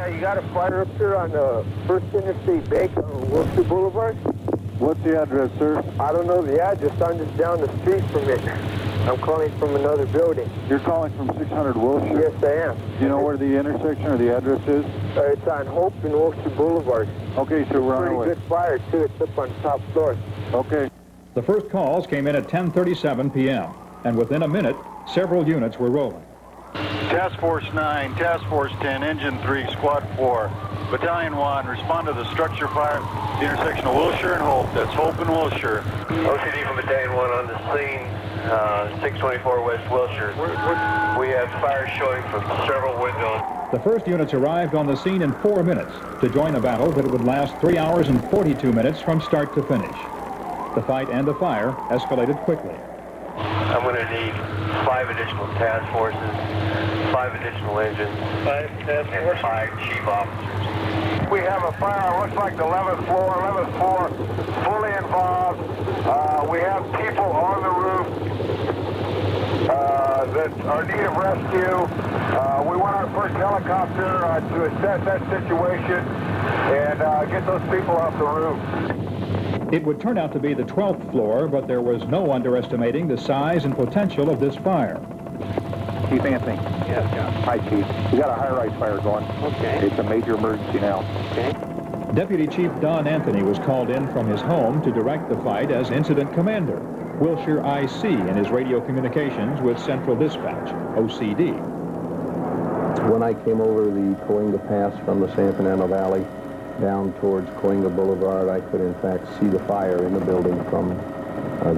Yeah, you got a fire up here on the First Interstate Building on Wilshire Boulevard? What's the address, sir? I don't know the address. I'm just down the street from it. I'm calling from another building. You're calling from 600 Wilshire? Yes, I am. Do you know where the intersection or the address is? It's on Hope and Wilshire Boulevard. Okay, sir, we're on our way. Pretty good fire, too. It's up on the top floor. Okay. The first calls came in at 10:37 p.m., and within a minute, several units were rolling. Task Force 9, Task Force 10, Engine 3, Squad 4, Battalion 1, respond to the structure fire at the intersection of Wilshire and Hope. That's Hope and Wilshire. O.C.D. from Battalion 1 on the scene, 624 West Wilshire. We have fire showing from several windows. The first units arrived on the scene in 4 minutes to join a battle that would last 3 hours and 42 minutes from start to finish. The fight and the fire escalated quickly. I'm going to need 5 additional task forces, 5 additional engines, 5 task forces, and 5 chief officers. We have a fire, looks like the 11th floor, fully involved. We have people on the roof that are in need of rescue. We want our first helicopter to assess that situation and get those people off the roof. It would turn out to be the 12th floor, but there was no underestimating the size and potential of this fire. Chief Anthony. Yes, John. Hi, Chief. We got a high-rise fire going. Okay. It's a major emergency now. Okay. Deputy Chief Don Anthony was called in from his home to direct the fight as incident commander. Wilshire IC in his radio communications with Central Dispatch, O.C.D. When I came over the Coinga Pass from the San Fernando Valley down towards Coinga Boulevard, I could in fact see the fire in the building from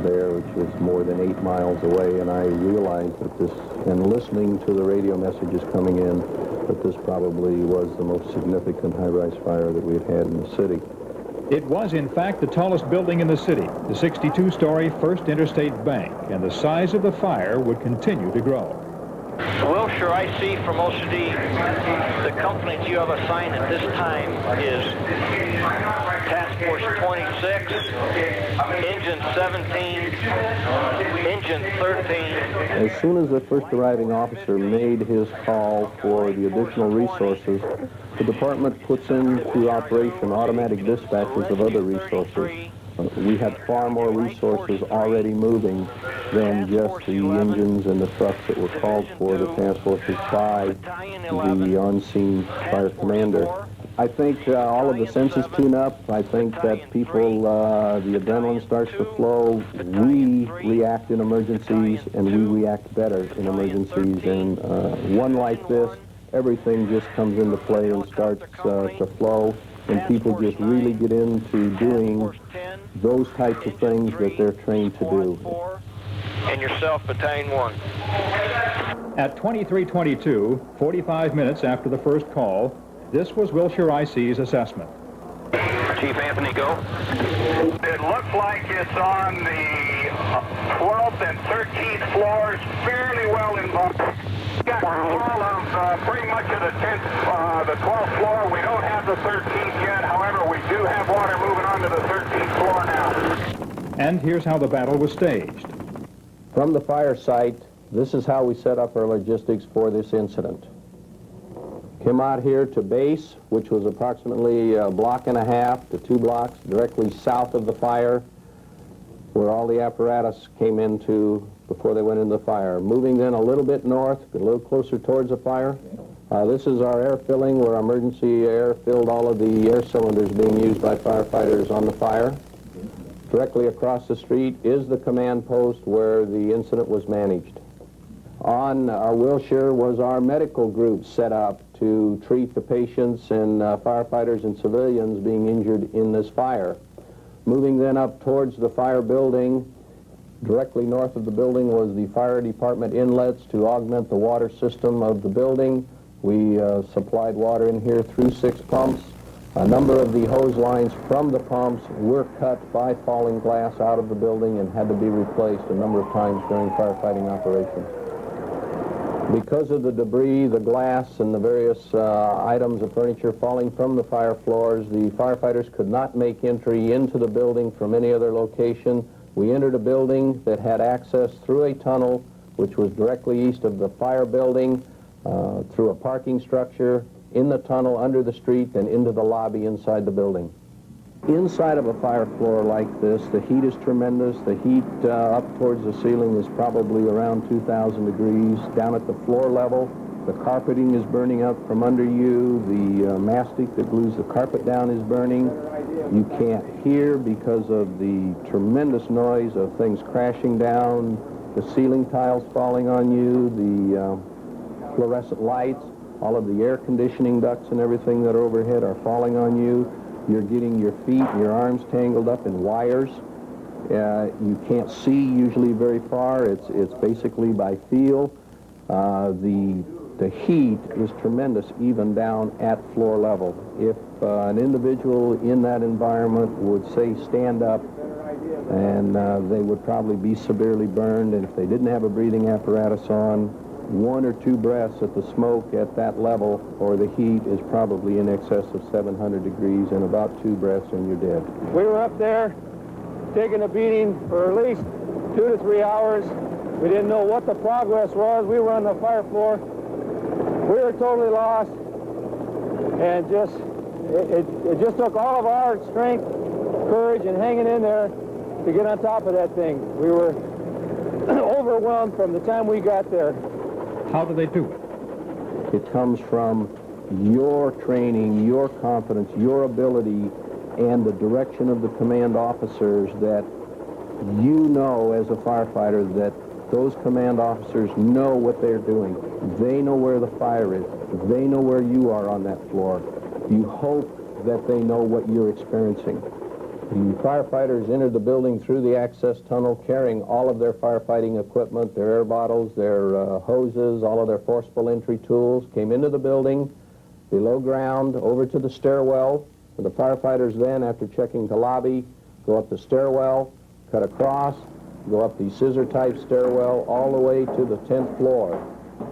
there, which was more than 8 miles away, and I realized that this, and listening to the radio messages coming in, that this probably was the most significant high-rise fire that we've had in the city. It was, in fact, the tallest building in the city, the 62-story First Interstate Bank, and the size of the fire would continue to grow. Wilshire, I see from O.C.D. the company that you have assigned at this time is Task Force 26, Engine 17, Engine 13. As soon as the first arriving officer made his call for the additional resources, the department puts into operation automatic dispatches of other resources. We had far more resources already moving than just the engines and the trucks that were called for, the task forces by the on-scene fire commander. I think all of the senses tune up. I think that people, the adrenaline starts to flow. We react in emergencies, and we react better in emergencies. And one like this, everything just comes into play and starts to flow, and people just really get into doing those types of things that they're trained to do. And yourself, Battalion 1. At 23:22, 45 minutes after the first call, this was Wilshire IC's assessment. Chief Anthony, go. It looks like it's on the 12th and 13th floors, fairly well involved. Got all of pretty much of the 10th, the 12th floor. We don't have the 13th yet. However, we do have water moving on to the 13th floor now. And here's how the battle was staged. From the fire site, this is how we set up our logistics for this incident. Came out here to base, which was approximately a block and a half to 2 blocks directly south of the fire, where all the apparatus came into before they went into the fire. Moving then a little bit north, a little closer towards the fire. This is our air filling, where emergency air filled all of the air cylinders being used by firefighters on the fire. Directly across the street is the command post where the incident was managed. On Wilshire was our medical group set up to treat the patients and firefighters and civilians being injured in this fire. Moving then up towards the fire building, directly north of the building was the fire department inlets to augment the water system of the building. We supplied water in here through 6 pumps. A number of the hose lines from the pumps were cut by falling glass out of the building and had to be replaced a number of times during firefighting operations. Because of the debris, the glass, and the various items of furniture falling from the fire floors, the firefighters could not make entry into the building from any other location. We entered a building that had access through a tunnel, which was directly east of the fire building, through a parking structure, in the tunnel, under the street, then into the lobby inside the building. Inside of a fire floor like this, the heat is tremendous. The heat up towards the ceiling is probably around 2,000 degrees. Down at the floor level, the carpeting is burning up from under you. The mastic that glues the carpet down is burning. You can't hear because of the tremendous noise of things crashing down, the ceiling tiles falling on you, the fluorescent lights, all of the air conditioning ducts and everything that are overhead are falling on you. You're getting your feet and your arms tangled up in wires. You can't see usually very far. It's basically by feel. The heat is tremendous even down at floor level. If an individual in that environment would say stand up, and they would probably be severely burned, and if they didn't have a breathing apparatus on, 1 or 2 breaths at the smoke at that level or the heat is probably in excess of 700 degrees, and about 2 breaths and you're dead. We were up there taking a beating for at least 2 to 3 hours. We didn't know what the progress was. We were on the fire floor. We were totally lost, and it just took all of our strength, courage, and hanging in there to get on top of that thing. We were overwhelmed from the time we got there. How do they do it? It comes from your training, your confidence, your ability, and the direction of the command officers that you know as a firefighter that those command officers know what they're doing. They know where the fire is. They know where you are on that floor. You hope that they know what you're experiencing. The firefighters entered the building through the access tunnel carrying all of their firefighting equipment, their air bottles, their hoses, all of their forcible entry tools, came into the building, below ground, over to the stairwell. And the firefighters then, after checking the lobby, go up the stairwell, cut across, go up the scissor-type stairwell all the way to the 10th floor,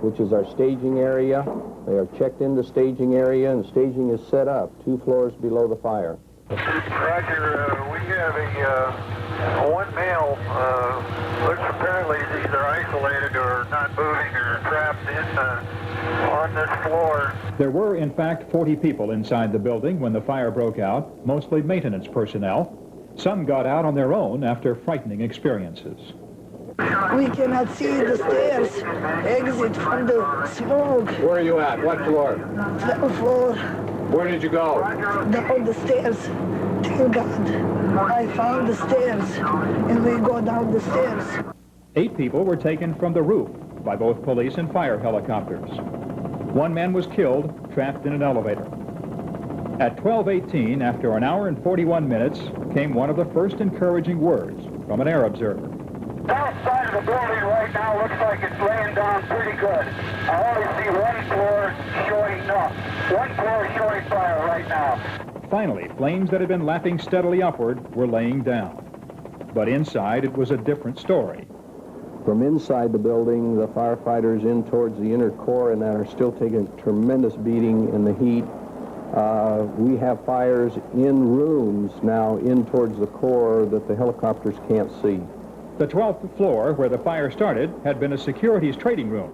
which is our staging area. They are checked into staging area, and staging is set up 2 floors below the fire. Roger, we have a one male, looks apparently either isolated or not moving or trapped on this floor. There were, in fact, 40 people inside the building when the fire broke out, mostly maintenance personnel. Some got out on their own after frightening experiences. We cannot see the stairs exit from the smoke. Where are you at? What floor? The floor, Where did you go? down the stairs. Thank God. I found the stairs, and we go down the stairs. 8 people were taken from the roof by both police and fire helicopters. 1 man was killed, trapped in an elevator. At 12:18, after an hour and 41 minutes, came one of the first encouraging words from an air observer. South side of the building right now looks like it's laying down pretty good. I only see 1 floor showing up. 1 floor showing fire right now. Finally, flames that had been lapping steadily upward were laying down. But inside, it was a different story. From inside the building, the firefighters in towards the inner core and that are still taking a tremendous beating in the heat. We have fires in rooms now in towards the core that the helicopters can't see. The 12th floor, where the fire started, had been a securities trading room.